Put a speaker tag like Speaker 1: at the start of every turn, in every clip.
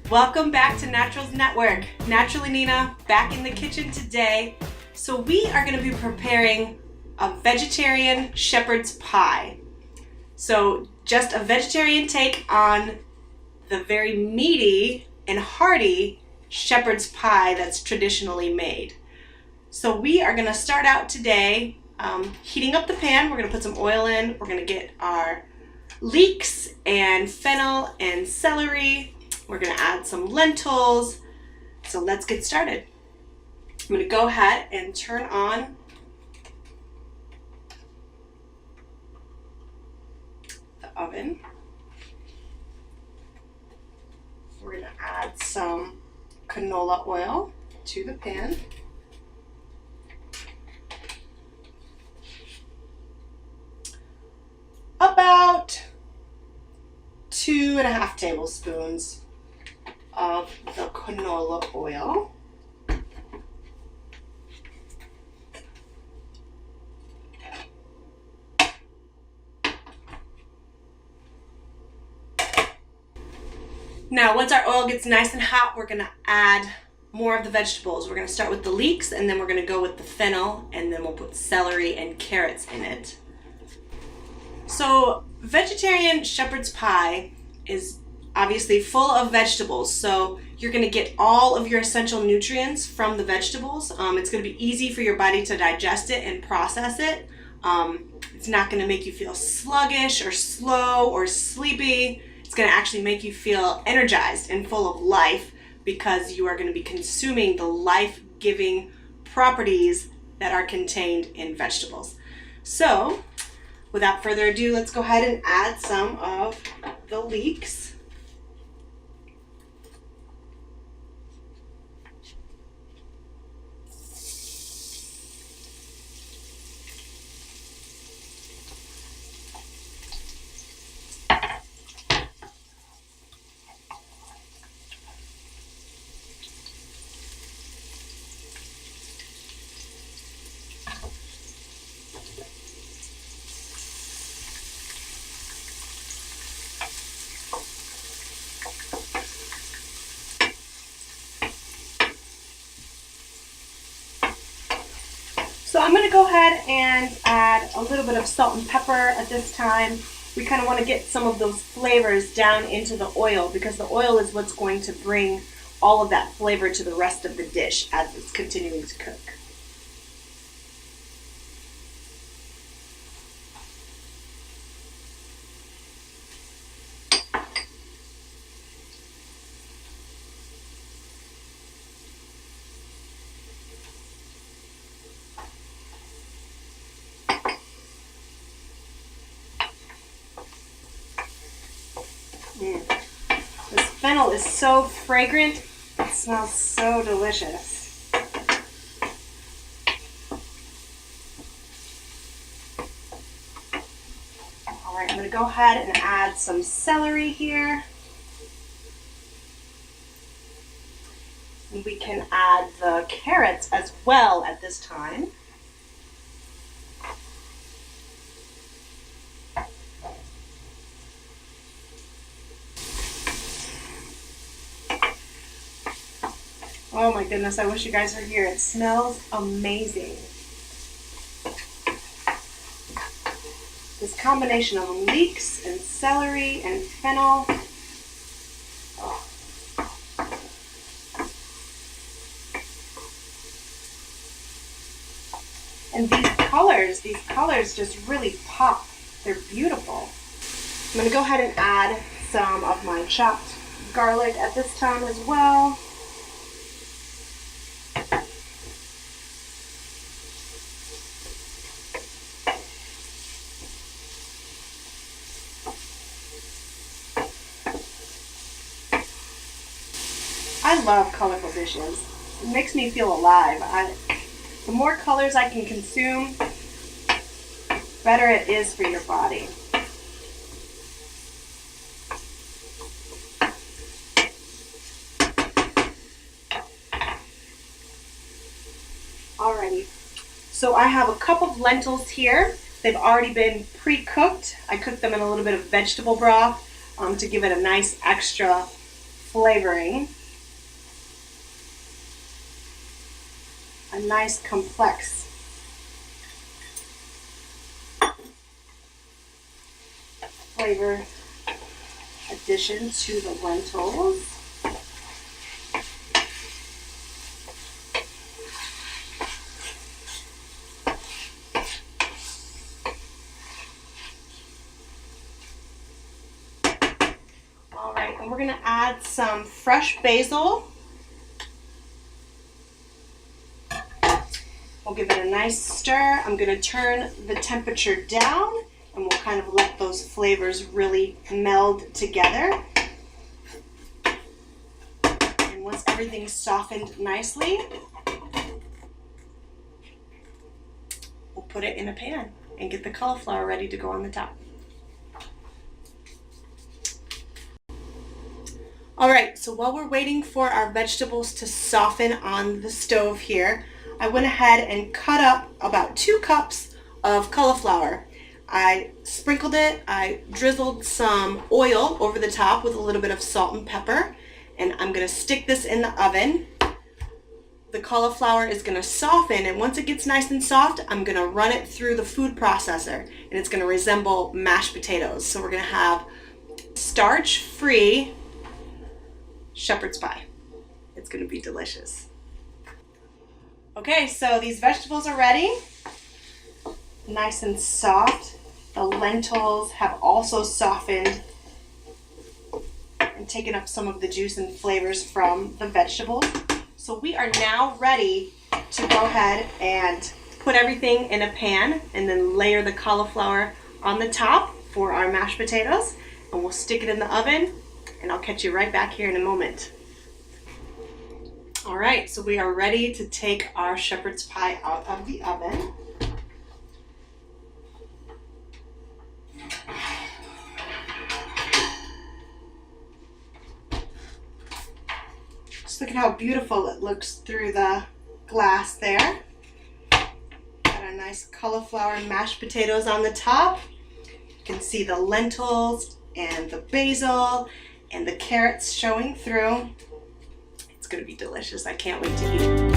Speaker 1: Welcome back to Naturals Network. Naturally Nina, back in the kitchen today. So we are going to be preparing a vegetarian shepherd's pie. So just a vegetarian take on the very meaty and hearty shepherd's pie that's traditionally made. So we are going to start out today heating up the pan. We're going to put some oil in. We're going to get our leeks and fennel and celery. We're going to add some lentils. So let's get started. I'm going to go ahead and turn on the oven. We're going to add some canola oil to the pan. About 2.5 tablespoons of the canola oil. Now, once our oil gets nice and hot, we're going to add more of the vegetables. We're going to start with the leeks, and then we're going to go with the fennel, and then we'll put celery and carrots in it. So, vegetarian shepherd's pie is obviously full of vegetables, so you're going to get all of your essential nutrients from the vegetables. It's going to be easy for your body to digest it and process it. It's not going to make you feel sluggish or slow or sleepy. It's going to actually make you feel energized and full of life because you are going to be consuming the life-giving properties that are contained in vegetables. So, without further ado, let's go ahead and add some of the leeks. So I'm going to go ahead and add a little bit of salt and pepper at this time. We kind of want to get some of those flavors down into the oil because the oil is what's going to bring all of that flavor to the rest of the dish as it's continuing to cook. This fennel is so fragrant. It smells so delicious. All right, I'm going to go ahead and add some celery here. And we can add the carrots as well at this time. Oh my goodness, I wish you guys were here. It smells amazing. This combination of leeks and celery and fennel. Oh. And these colors just really pop. They're beautiful. I'm going to go ahead and add some of my chopped garlic at this time as well. I love colorful dishes. It makes me feel alive. The more colors I can consume, better it is for your body. Alrighty, so I have a cup of lentils here. They've already been pre-cooked. I cooked them in a little bit of vegetable broth to give it a nice extra flavoring a nice complex flavor addition to the lentils. All right, and we're going to add some fresh basil. We'll give it a nice stir. I'm going to turn the temperature down and we'll kind of let those flavors really meld together. And once everything's softened nicely, we'll put it in a pan and get the cauliflower ready to go on the top. All right, so while we're waiting for our vegetables to soften on the stove here, I went ahead and cut up about 2 cups of cauliflower. I sprinkled it, I drizzled some oil over the top with a little bit of salt and pepper, and I'm gonna stick this in the oven. The cauliflower is gonna soften, and once it gets nice and soft, I'm gonna run it through the food processor, and it's gonna resemble mashed potatoes. So we're gonna have starch-free shepherd's pie. It's gonna be delicious. Okay, so these vegetables are ready. Nice and soft. The lentils have also softened and taken up some of the juice and flavors from the vegetables. So we are now ready to go ahead and put everything in a pan and then layer the cauliflower on the top for our mashed potatoes. And we'll stick it in the oven, and I'll catch you right back here in a moment. All right, so we are ready to take our shepherd's pie out of the oven. Just look at how beautiful it looks through the glass there. Got our nice cauliflower mashed potatoes on the top. You can see the lentils and the basil and the carrots showing through. It's gonna be delicious. I can't wait to eat it.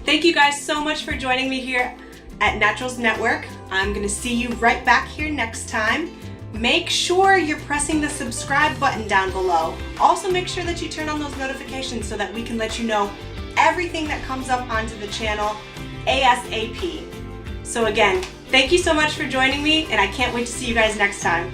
Speaker 1: Thank you guys so much for joining me here at Naturals Network. I'm gonna see you right back here next time. Make sure you're pressing the subscribe button down below. Also make sure that you turn on those notifications so that we can let you know everything that comes up onto the channel ASAP. So again, thank you so much for joining me, and I can't wait to see you guys next time.